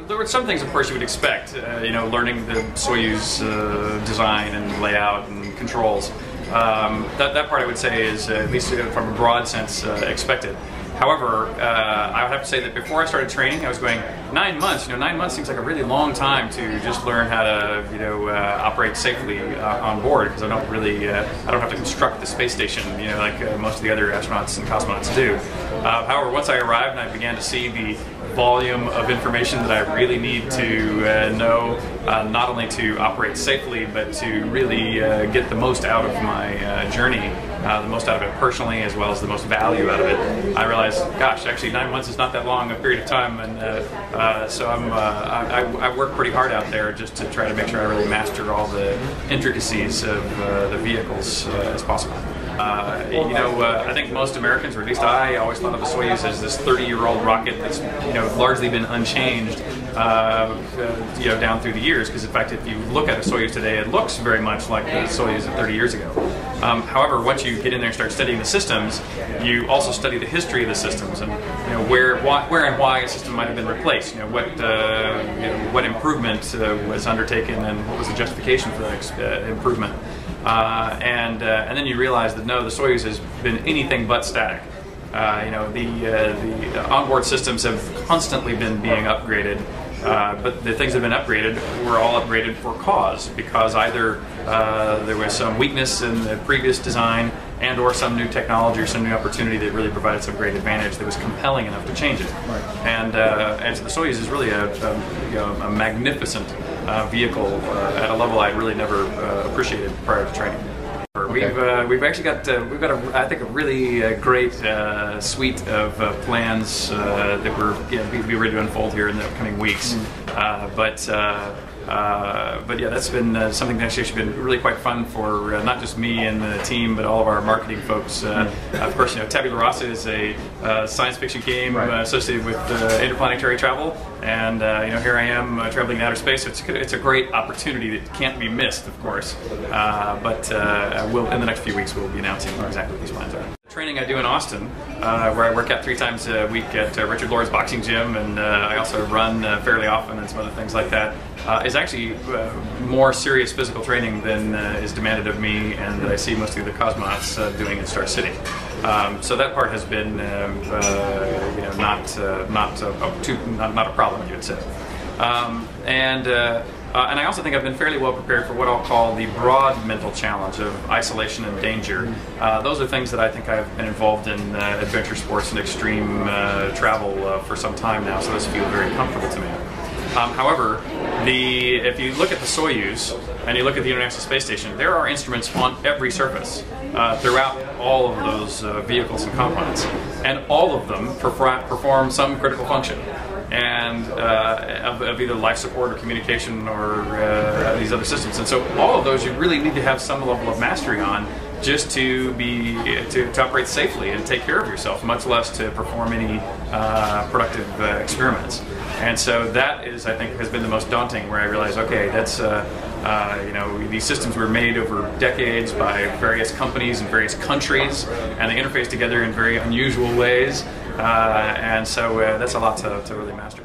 there were some things, of course, you would expect. Learning the Soyuz design and layout and controls. That part, I would say, is at least from a broad sense expected. However, I would have to say that before I started training, I was going 9 months. 9 months seems like a really long time to just learn how to, operate safely on board, because I don't have to construct the space station, like most of the other astronauts and cosmonauts do. However, once I arrived and I began to see the volume of information that I really need to know, not only to operate safely, but to really get the most out of my journey, the most out of it personally, as well as the most value out of it. I realized, gosh, actually 9 months is not that long a period of time, and so I work pretty hard out there just to try to make sure I really master all the intricacies of the vehicles as possible. I think most Americans, or at least I, always thought of the Soyuz as this 30-year-old rocket that's largely been unchanged down through the years. Because in fact, if you look at a Soyuz today, it looks very much like the Soyuz of 30 years ago. However, once you get in there and start studying the systems, you also study the history of the systems and where and why a system might have been replaced. What improvement was undertaken and what was the justification for that improvement. And then you realize that no, the Soyuz has been anything but static. The onboard systems have constantly been being upgraded, but the things that have been upgraded were all upgraded for cause, because either there was some weakness in the previous design and or some new technology or some new opportunity that really provided some great advantage that was compelling enough to change it. Right. And so the Soyuz is really a magnificent vehicle at a level I really never appreciated prior to training. We've actually got I think a really great suite of plans that we're be ready to unfold here in the upcoming weeks. But yeah, that's been something that's actually been really quite fun for not just me and the team, but all of our marketing folks. Of course, Tabula Rasa is a science fiction game associated with interplanetary travel, and here I am traveling in outer space. So it's a great opportunity that can't be missed, of course. But in the next few weeks, we'll be announcing exactly what these plans are. Training I do in Austin, where I work out 3 times a week at Richard Garriott's boxing gym, and I also run fairly often and some other things like that, is actually more serious physical training than is demanded of me and that I see most of the cosmonauts doing in Star City. So that part has been not a problem, you would say. And I also think I've been fairly well prepared for what I'll call the broad mental challenge of isolation and danger. Those are things that I think I've been involved in adventure sports and extreme travel for some time now, so those feel very comfortable to me. However, if you look at the Soyuz and you look at the International Space Station, there are instruments on every surface throughout all of those vehicles and components, and all of them perform some critical function. And of either life support or communication or these other systems. And so all of those you really need to have some level of mastery on just to operate safely and take care of yourself, much less to perform any productive experiments. And so that is, I think, has been the most daunting, where I realized, okay, that's these systems were made over decades by various companies in various countries, and they interface together in very unusual ways. And so that's a lot to really master.